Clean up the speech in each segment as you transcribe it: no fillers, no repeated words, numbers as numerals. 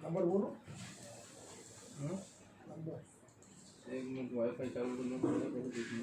Number बोलो। Number 1 minute wifi चालू करना पड़ेगा। देखिए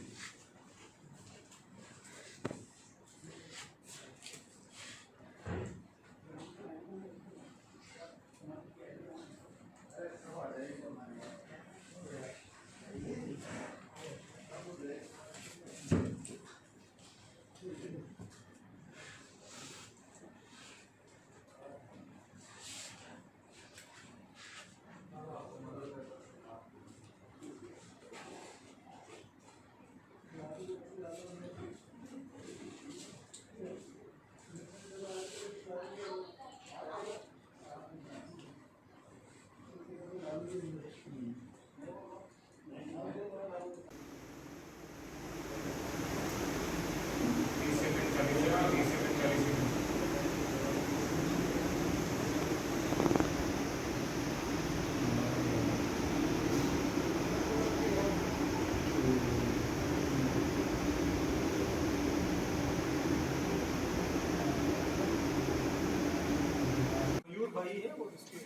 भाई है और इसके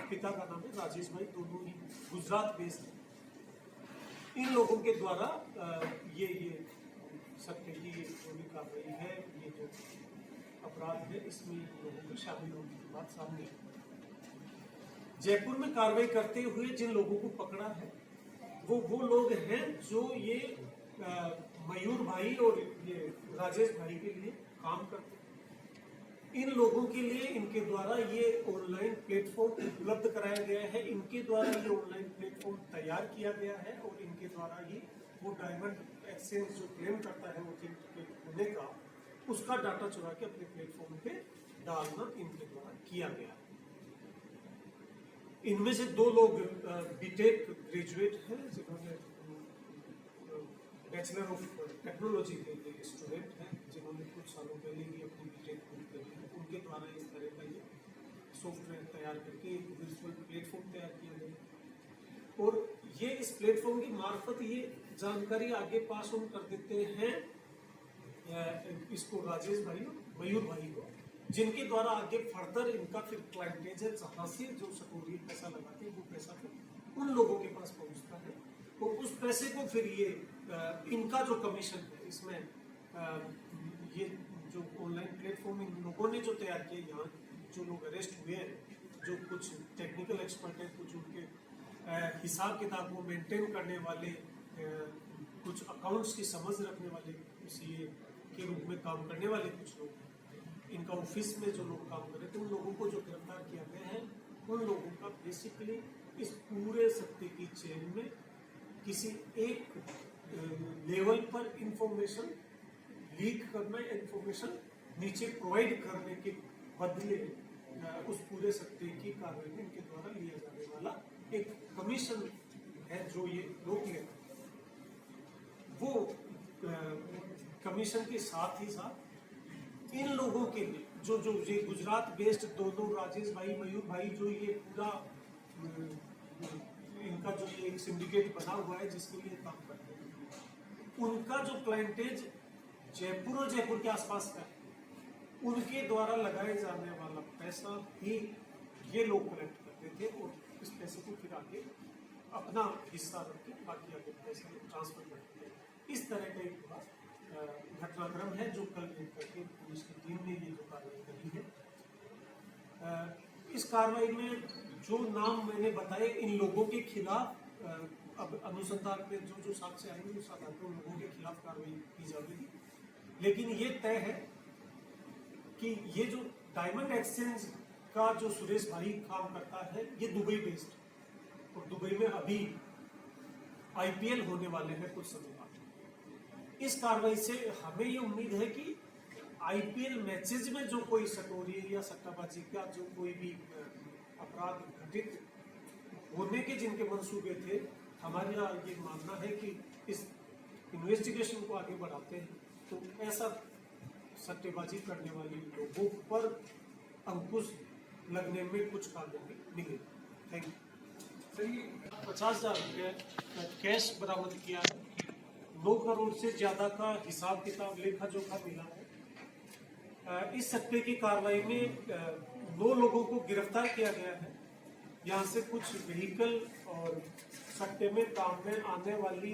पिता का नाम है राजेश भाई, दोनों ही गुजरात बेस्ड है। इन लोगों के द्वारा ये सत्य की जो भी कार्रवाई है, ये जो अपराध है, इसमें लोगों को शामिल होने की बात सामने आई। जयपुर में कार्रवाई करते हुए जिन लोगों को पकड़ा है वो लोग हैं जो ये मयूर भाई और ये राजेश भाई के लिए काम करते हैं। इन लोगों के लिए इनके द्वारा ये ऑनलाइन प्लेटफॉर्म उपलब्ध कराया गया है, इनके द्वारा ये ऑनलाइन प्लेटफॉर्म तैयार किया गया है और इनके द्वारा ही वो डायमंड एक्सचेंज जो क्लेम करता है ऑथेंटिकेट होने का, उसका डाटा चुरा के अपने प्लेटफॉर्म पे डालना इनके द्वारा किया गया है। इनमें से 2 लोग बीटेक ग्रेजुएट हैं, जिन्होंने बैचलर ऑफ टेक्नोलॉजी के स्टूडेंट हैं, जिन्होंने कुछ सालों पहले ही अपनी बीटेक पूरी कर ली है। उनके द्वारा इस तरह का ये सॉफ्टवेयर तैयार करके एक वर्चुअल प्लेटफॉर्म तैयार किया गया और ये इस प्लेटफॉर्म की मार्फत ये जानकारी आगे पास ऑन कर देते हैं इसको राजेश भाई और मयूर भाई को, जिनके द्वारा आगे फर्दर इनका फिर क्लाइंटेज है, जहाँ से जो सटोरियल पैसा लगाते हैं वो पैसा फिर उन लोगों के पास पहुँचता है और उस पैसे को फिर ये इनका जो कमीशन है, इसमें ये जो ऑनलाइन प्लेटफॉर्म इन लोगों ने जो तैयार किया, यहाँ जो लोग अरेस्ट हुए हैं, जो कुछ टेक्निकल एक्सपर्ट हैं, कुछ उनके हिसाब किताब को मेंटेन करने वाले, कुछ अकाउंट्स की समझ रखने वाले, सीए के रूप में काम करने वाले कुछ लोग, इनका ऑफिस में जो लोग काम कर रहे थे, उन लोगों को जो गिरफ्तार किया गया है, उन लोगों का बेसिकली इस पूरे सत्ते की चेन में किसी एक लेवल पर इंफॉर्मेशन लीक करना, इंफॉर्मेशन नीचे प्रोवाइड करने के बदले उस पूरे सत्ते की कार्रवाई में इनके द्वारा लिया जाने वाला एक कमीशन है जो ये लोग लेते हैं, वो कमीशन के साथ ही साथ इन लोगों के लिए जो ये गुजरात बेस्ड 2 राजेश भाई, मयूर भाई, जो ये पूरा इनका जो ये एक सिंडिकेट बना हुआ है जिसके लिए काम करते हैं, उनका जो क्लाइंटेज जयपुर और जयपुर के आसपास का, उनके द्वारा लगाए जाने वाला पैसा भी ये लोग कलेक्ट करते थे और इस पैसे को फिर आगे अपना हिस्सा रख के बाकी आगे पैसे ट्रांसफर करते थे। इस तरह का एक घटनाक्रम है जो कल करके पुलिस की टीम ने ये जो कार्रवाई करी है। इस कार्रवाई में जो नाम मैंने बताए, इन लोगों के खिलाफ अब अनुसंधान में जो साक्ष्य आएंगे उस आधार पर उन लोगों के खिलाफ कार्रवाई की जाएगी। लेकिन ये तय है कि ये जो डायमंड एक्सचेंज का जो सुरेश भाई काम करता है, ये दुबई बेस्ड, और दुबई में अभी आईपीएल होने वाले हैं कुछ समय बाद। इस कार्रवाई से हमें ये उम्मीद है कि आईपीएल मैचेज में जो कोई सटोरी या सट्टाबाजी का जो कोई भी अपराध घटित होने के जिनके मंसूबे थे, हमारा ये मानना है कि इस इन्वेस्टिगेशन को आगे बढ़ाते हैं तो ऐसा सट्टेबाजी करने वाले लोगों पर अंकुश लगने में कुछ कामयाबी मिलेगी। Thank you. 50,000 रुपये कैश बरामद किया है, 9 करोड़ से ज्यादा का हिसाब किताब लेखा जोखा मिला है। इस सट्टे की कार्रवाई में 2 लोगों को गिरफ्तार किया गया है। यहाँ से कुछ व्हीकल और सट्टे में काम में आने वाली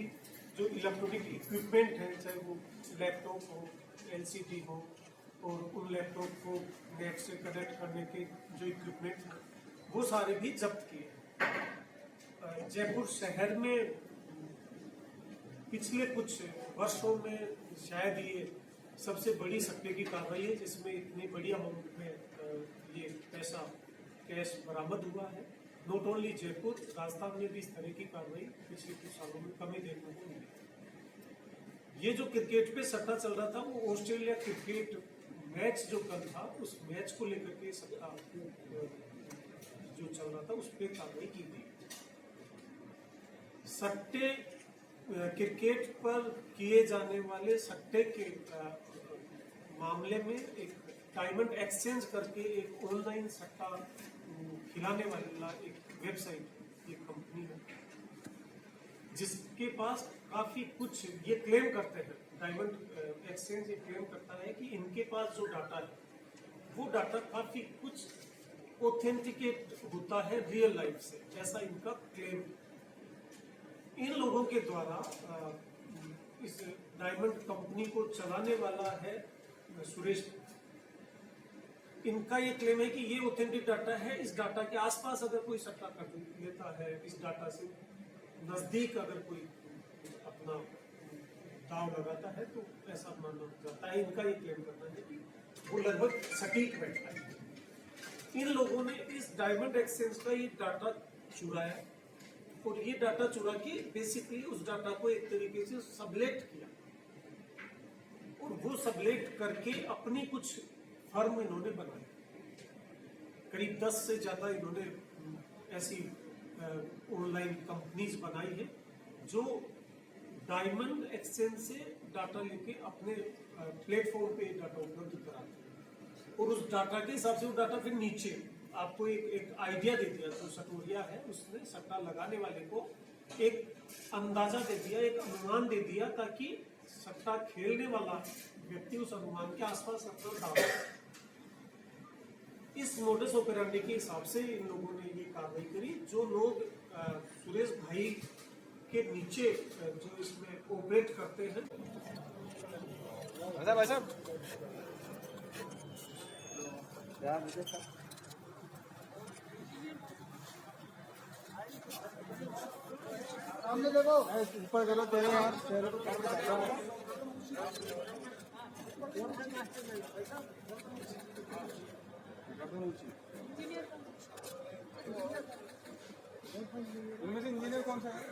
जो इलेक्ट्रॉनिक इक्विपमेंट है, चाहे वो लैपटॉप हो, एलसीडी हो, और उन लैपटॉप को नेट से कनेक्ट करने के जो इक्विपमेंट हैं वो सारे भी जब्त किए। जयपुर शहर में पिछले कुछ वर्षों में शायद ये सबसे बड़ी सट्टे की कार्रवाई है जिसमें इतनी बड़ी अमाउंट में ये पैसा कैश बरामद हुआ है। नॉट ओनली जयपुर, राजस्थान में भी इस तरह की कार्रवाई पिछले कुछ सालों में कमी देखने को मिली। ये जो क्रिकेट पे सट्टा चल रहा था वो ऑस्ट्रेलिया क्रिकेट मैच जो कल था उस मैच को लेकर के सट्टा जो चल रहा था उस पर कार्रवाई की गई। सट्टे क्रिकेट पर किए जाने वाले सट्टे के मामले में एक डायमंड एक्सचेंज करके एक ऑनलाइन सट्टा खिलाने वाला एक वेबसाइट, एक कंपनी है जिसके पास काफी कुछ ये क्लेम करते हैं। डायमंड एक्सचेंज ये क्लेम करता है कि इनके पास जो डाटा है वो डाटा काफी कुछ ऑथेंटिकेट होता है रियल लाइफ से, ऐसा इनका क्लेम। इन लोगों के द्वारा इस डायमंड कंपनी को चलाने वाला है सुरेश। इनका ये क्लेम है कि ये ऑथेंटिक डाटा है। इस डाटा के आसपास अगर कोई सट्टा कर लेता है, इस डाटा से नजदीक अगर कोई अपना दाव लगाता है तो ऐसा माना जाता है। इनका ये क्लेम करना है कि वो लगभग सटीक बैठता है। इन लोगों ने इस डायमंड एक्सचेंज का ये डाटा चुराया और ये डाटा चुरा के बेसिकली उस डाटा को एक तरीके से सबलेट किया और वो सबलेट करके अपनी कुछ फर्म इन्होंने बनाई। करीब 10 से ज्यादा इन्होंने ऐसी ऑनलाइन कंपनीज बनाई है जो डायमंड एक्सचेंज से डाटा लेके अपने प्लेटफॉर्म पे डाटा उपलब्ध कराते हैं और उस डाटा के हिसाब से वो डाटा फिर नीचे आपको एक आइडिया दे दिया। जो सटोरिया है उसने सट्टा लगाने वाले को एक अंदाजा दे दिया, एक अनुमान दे दिया ताकि सट्टा खेलने वाला व्यक्ति उस अनुमान के आसपास अपना दावा। इस मोडस ऑपरेंडी के हिसाब से इन लोगों ने ये कार्रवाई करी। जो लोग सुरेश भाई के नीचे जो इसमें ऑपरेट करते हैं, भाई साहब सामने देखो, ऊपर करो तेरे यार, तेरे को क्या करता है? इनमें से इंजीनियर कौन सा है?